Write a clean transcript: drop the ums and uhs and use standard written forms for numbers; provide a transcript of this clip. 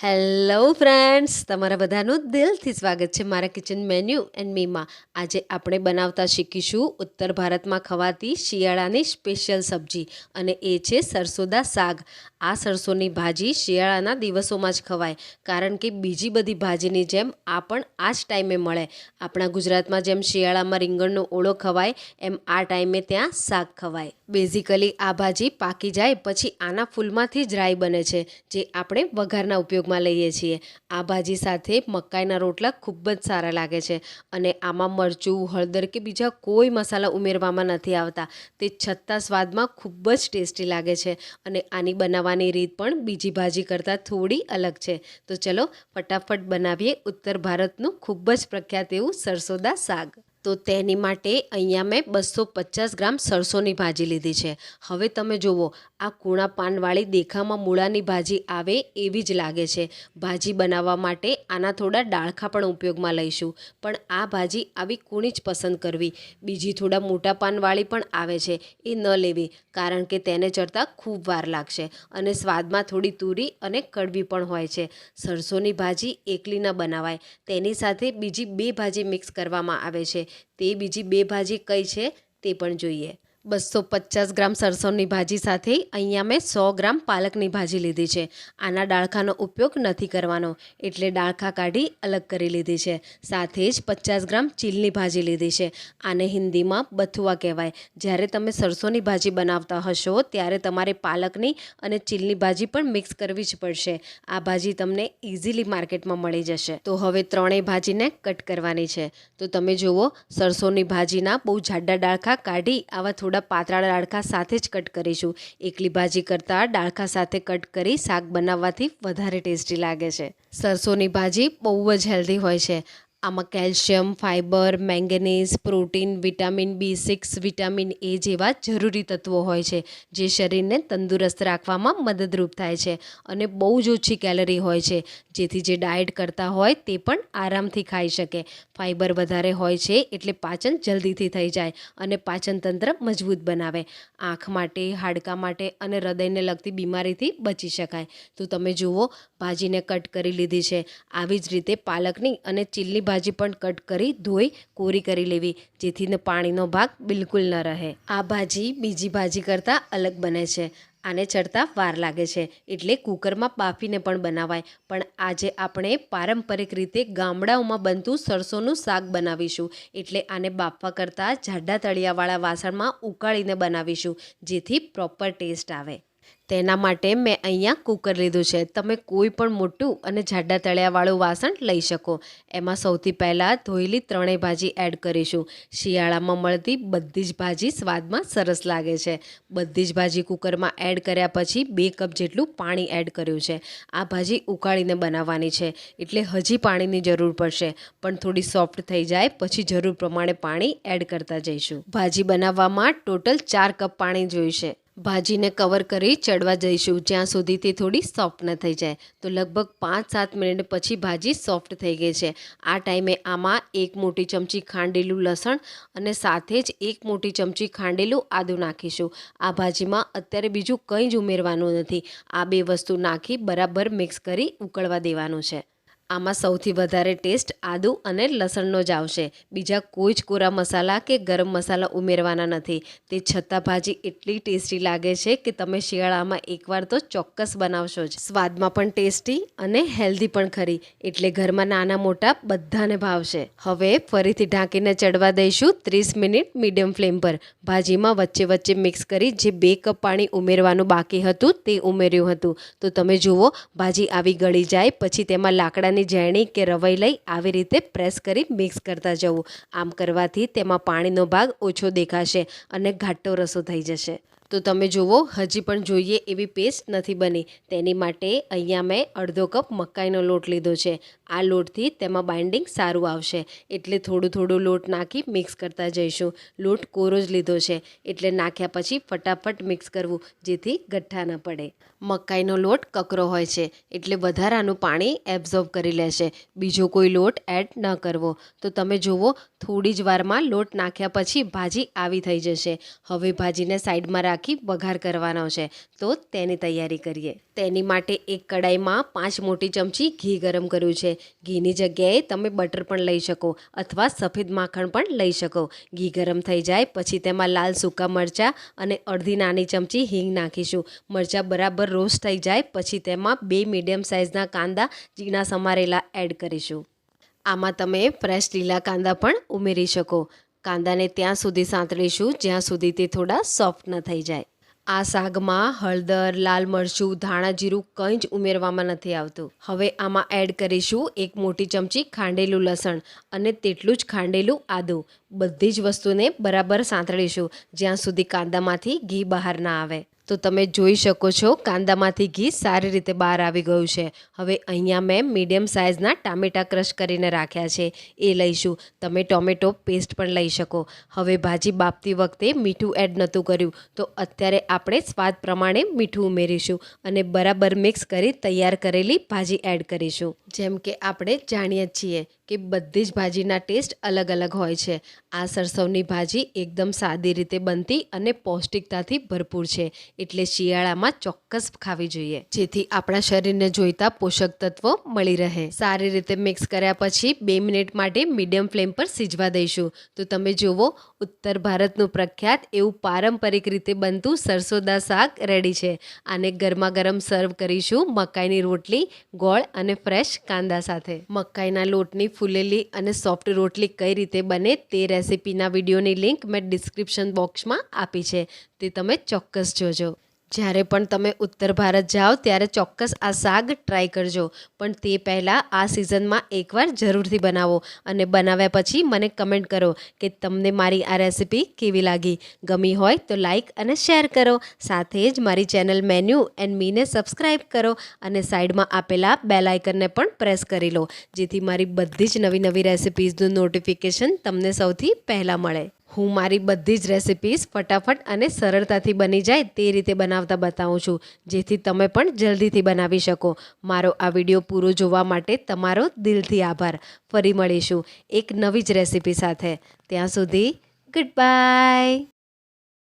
Hello friends, તમારા બધાનું દિલથી સ્વાગત છે મારા કિચન મેન્યુ એન્ડ મીમાં. આજે આપણે બનાવતા શીખીશું ઉત્તર ભારતમાં ખવાતી શિયાળાની સ્પેશિયલ સબ્જી, અને એ છે સરસોદા શાક. આ સરસોની ભાજી શિયાળાના દિવસોમાં જ ખવાય, કારણ કે બીજી બધી ભાજીની જેમ આ પણ આ જ ટાઈમે મળે. આપણા ગુજરાતમાં જેમ શિયાળામાં રીંગણનો ઓળો ખવાય, એમ આ ટાઈમે ત્યાં શાક ખવાય. બેઝિકલી આ ભાજી પાકી જાય પછી આના ફૂલમાંથી જ રાઈ બને છે, જે આપણે વઘારના ઉપયોગમાં લઈએ છીએ. આ ભાજી સાથે મકાઈના રોટલા ખૂબ જ સારા લાગે છે, અને આમાં મરચું, હળદર કે બીજા કોઈ મસાલા ઉમેરવામાં નથી આવતા. તે છતાં સ્વાદમાં ખૂબ જ ટેસ્ટી લાગે છે, અને આની બનાવવાની રીત પણ બીજી ભાજી કરતાં થોડી અલગ છે. તો ચલો ફટાફટ બનાવીએ ઉત્તર ભારતનું ખૂબ જ પ્રખ્યાત એવું સરસોદા શાક. તો તેની માટે અહીંયા મેં 250 ગ્રામ સરસોની ભાજી લીધી છે. હવે તમે જુઓ, આ કૂણા પાનવાળી દેખામાં મૂળાની ભાજી આવે એવી જ લાગે છે. ભાજી બનાવવા માટે આના થોડા ડાળખા પણ ઉપયોગમાં લઈશું, પણ આ ભાજી આવી કૂણી જ પસંદ કરવી. બીજી થોડા મોટા પાનવાળી પણ આવે છે, એ ન લેવી, કારણ કે તેને ચડતા ખૂબ વાર લાગશે, અને સ્વાદમાં થોડી તુરી અને કડવી પણ હોય છે. સરસોની ભાજી એકલી ન બનાવાય, તેની સાથે બીજી 2 ભાજી મિક્સ કરવામાં આવે છે. તે બીજી 2 ભાજી કઈ છે તે પણ જોઈએ. 250 ગ્રામ સરસોની ભાજી સાથે અહીંયા મેં 100 ગ્રામ પાલકની ભાજી લીધી છે. આના ડાળખાનો ઉપયોગ નથી કરવાનો, એટલે ડાળખા કાઢી અલગ કરી લીધી છે. સાથે જ 50 ગ્રામ ચીલની ભાજી લીધી છે. આને હિન્દીમાં બથુઆ કહેવાય. જ્યારે તમે સરસોની ભાજી બનાવતા હશો ત્યારે તમારે પાલકની અને ચીલની ભાજી પણ મિક્સ કરવી જ પડશે. આ ભાજી તમને ઇઝીલી માર્કેટમાં મળી જશે. તો હવે ત્રણેય ભાજીને કટ કરવાની છે. તો તમે જુઓ, સરસોની ભાજીના બહુ જાડા ડાળખા કાઢી આવા થોડા પાતળા ડાળખા સાથે જ કટ કરીશું. એકલી ભાજી કરતાં ડાળખા સાથે કટ કરી શાક બનાવવાથી વધારે ટેસ્ટી લાગે છે. સરસોની ભાજી બહુ જ હેલ્ધી હોય છે. આમાં calcium, fibre, manganese, protein, vitamin B6, vitamin A જેવા જરૂરી તત્વો હોય છે, જે શરીરને તંદુરસ્ત રાખવામાં મદદરૂપ થાય છે, અને બહુ જ ઓછી કેલરી હોય છે, જેથી જે ડાયટ કરતા હોય તે પણ આરામથી ખાઈ શકે. ફાઇબર વધારે હોય છે એટલે પાચન જલ્દીથી થઈ જાય, અને પાચન તંત્ર મજબૂત બનાવે. આંખ માટે, હાડકાં માટે અને હૃદયને લગતી બીમારીથી બચી શકાય. તો તમે જુઓ, ભાજીને કટ કરી લીધી છે. આવી જ રીતે પાલકની અને ચીલની ભાજી પણ કટ કરી ધોઈ કોરી કરી લેવી, જેથી પાણીનો ભાગ બિલકુલ ન રહે. આ ભાજી બીજી ભાજી કરતાં અલગ બને છે. આને ચડતા વાર લાગે છે, એટલે કુકરમાં બાફીને પણ બનાવાય. પણ આજે આપણે પારંપરિક રીતે ગામડાઓમાં બનતું સરસોનું શાક બનાવીશું, એટલે આને બાફવા કરતાં જાડા તળિયાવાળા વાસણમાં ઉકાળીને બનાવીશું, જેથી પ્રોપર ટેસ્ટ આવે. તેના માટે મેં અહીંયા કુકર લીધું છે. તમે કોઈ પણ મોટું અને જાડા તળિયાવાળું વાસણ લઈ શકો. એમાં સૌથી પહેલાં ધોયેલી ત્રણેય ભાજી એડ કરીશું. શિયાળામાં મળતી બધી જ ભાજી સ્વાદમાં સરસ લાગે છે. બધી જ ભાજી કુકરમાં એડ કર્યા પછી 2 કપ જેટલું પાણી એડ કર્યું છે. આ ભાજી ઉકાળીને બનાવવાની છે, એટલે હજી પાણીની જરૂર પડશે, પણ થોડી સોફ્ટ થઈ જાય પછી જરૂર પ્રમાણે પાણી એડ કરતા જઈશું. ભાજી બનાવવામાં ટોટલ 4 કપ પાણી જોઈશે. ભાજીને કવર કરી ચડવા જઈશું જ્યાં સુધી તે થોડી સોફ્ટ ન થઈ જાય. તો લગભગ 5-7 મિનિટ પછી ભાજી સોફ્ટ થઈ ગઈ છે. આ ટાઈમે આમાં 1 મોટી ચમચી ખાંડેલું લસણ અને સાથે જ 1 મોટી ચમચી ખાંડેલું આદું નાખીશું. આ ભાજીમાં અત્યારે બીજું કંઈ જ ઉમેરવાનું નથી. આ 2 વસ્તુ નાખી બરાબર મિક્સ કરી ઉકળવા દેવાનું છે. આમાં સૌથી વધારે ટેસ્ટ આદું અને લસણનો જ આવશે. બીજા કોઈ જ કોરા મસાલા કે ગરમ મસાલા ઉમેરવાના નથી. તે છતાં ભાજી એટલી ટેસ્ટી લાગે છે કે તમે શિયાળામાં એકવાર તો ચોક્કસ બનાવશો જ. સ્વાદમાં પણ ટેસ્ટી અને હેલ્ધી પણ ખરી, એટલે ઘરમાં નાના મોટા બધાને ભાવશે. હવે ફરીથી ઢાંકીને ચડવા દઈશું 30 મિનિટ મીડિયમ ફ્લેમ પર. ભાજીમાં વચ્ચે વચ્ચે મિક્સ કરી જે 2 કપ પાણી ઉમેરવાનું બાકી હતું તે ઉમેર્યું હતું. તો તમે જુઓ, ભાજી આવી ગળી જાય પછી તેમાં લાકડાની ઝેરણી કે રવાઈ લઈ આવી રીતે પ્રેસ કરી મિક્સ કરતા જવું. આમ કરવાથી તેમાં પાણીનો ભાગ ઓછો દેખાશે અને ઘાટો રસો થઈ જશે. તો તમે જુઓ, હજી પણ જોઈએ એવી પેસ્ટ નથી બની. તેની માટે અહીંયા મેં અડધો કપ મકાઈનો લોટ લીધો છે. આ લોટથી તેમાં બાઇન્ડિંગ સારું આવશે, એટલે થોડું લોટ નાખી મિક્સ કરતા જઈશું. લોટ કોરો જ લીધો છે, એટલે નાખ્યા પછી ફટાફટ મિક્સ કરવું, જેથી ગઠ્ઠા ન પડે. મકાઈનો લોટ કકરો હોય છે, એટલે વધારાનું પાણી એબ્ઝોર્બ કરી લેશે. બીજો કોઈ લોટ એડ ન કરવો. તો તમે જુઓ, થોડી જ વારમાં લોટ નાખ્યા પછી ભાજી આવી થઈ જશે. હવે ભાજીને સાઈડમાં રાખી નાખી વઘાર કરવાનો છે. તો તેની તૈયારી કરીએ. તેની માટે એક કડાઈમાં 5 મોટી ચમચી ઘી ગરમ કર્યું છે. ઘીની જગ્યાએ તમે બટર પણ લઈ શકો અથવા સફેદ માખણ પણ લઈ શકો. ઘી ગરમ થઈ જાય પછી તેમાં લાલ સૂકા મરચાં અને અડધી નાની ચમચી હિંગ નાખીશું. મરચાં બરાબર રોસ્ટ થઈ જાય પછી તેમાં 2 મીડિયમ સાઇઝના કાંદા ઝીણા સમારેલા એડ કરીશું. આમાં તમે ફ્રેશ લીલા કાંદા પણ ઉમેરી શકો. કાંદાને ત્યાં સુધી સાંતળીશું જ્યાં સુધી તે થોડા સોફ્ટ ન થઈ જાય. આ શાકમાં હળદર, લાલ મરચું, ધાણા જીરું કંઈ જ ઉમેરવામાં નથી આવતું. હવે આમાં એડ કરીશું 1 મોટી ચમચી ખાંડેલું લસણ અને તેટલું જ ખાંડેલું આદું. બધી જ વસ્તુને બરાબર સાંતળીશું જ્યાં સુધી કાંદામાંથી ઘી બહાર ના આવે. તો તમે જોઈ શકો છો કાંદામાંથી ઘી સારી રીતે બહાર આવી ગયું છે. હવે અહીંયા મેં મીડિયમ સાઇઝના ટામેટાં ક્રશ કરીને રાખ્યા છે એ લઈશું. તમે ટોમેટો પેસ્ટ પણ લઈ શકો. હવે ભાજી બાફતી વખતે મીઠું એડ નહોતું કર્યું તો અત્યારે આપણે સ્વાદ પ્રમાણે મીઠું ઉમેરીશું અને બરાબર મિક્સ કરી તૈયાર કરેલી ભાજી એડ કરીશું. જેમ કે આપણે જાણીએ છીએ કે બધી જ ભાજીના ટેસ્ટ અલગ અલગ હોય છે. આ સરસવની ભાજી એકદમ સાદી રીતે બનતી અને પૌષ્ટિકતાથી ભરપૂર છે. એટલે શિયાળામાં ચોક્કસ ખાવી જોઈએ જેથી આપણા શરીરને જોઈતા પોષક તત્વો મળી રહે. સારી રીતે મિક્સ કર્યા પછી 2 મિનિટ માટે મીડિયમ ફ્લેમ પર સિજવા દઈશું. તો તમે જુઓ ઉત્તર ભારતનું પ્રખ્યાત એવું પારંપરિક રીતે બનતું સરસોદા શાક રેડી છે. આને ગરમા ગરમ સર્વ કરીશું મકાઈની રોટલી, ગોળ અને ફ્રેશ કાંદા સાથે. મકાઈના લોટની ફૂલેલી અને સોફ્ટ રોટલી કઈ રીતે બને તે રેસિપીના વિડીયોની લિંક મેં ડિસ્ક્રિપ્શન બોક્સમાં આપી છે. તે તમે ચોક્કસ જોજો. જ્યારે પણ તમે ઉત્તર ભારત જાઓ ત્યારે ચોક્કસ આ શાક ટ્રાય કરજો. પણ તે પહેલાં આ સિઝનમાં એકવાર જરૂરથી બનાવો અને બનાવ્યા પછી મને કમેન્ટ કરો કે તમને મારી આ રેસિપી કેવી લાગી. ગમી હોય તો લાઈક અને શેર કરો. સાથે જ મારી ચેનલ મેન્યુ એન્ડ મીને સબસ્ક્રાઈબ કરો અને સાઈડમાં આપેલા બેલ આઇકનને પણ પ્રેસ કરી લો જેથી મારી બધી જ નવી નવી રેસિપીઝનું નોટિફિકેશન તમને સૌથી પહેલાં મળે. હું મારી બધી જ રેસિપીઝ ફટાફટ અને સરળતાથી બની જાય તે રીતે બનાવતા બતાવું છું જેથી તમે પણ જલ્દીથી બનાવી શકો. મારો આ વિડીયો પૂરો જોવા માટે તમારો દિલથી આભાર. ફરી મળીશું એક નવી જ રેસિપી સાથે. ત્યાં સુધી ગુડ બાય.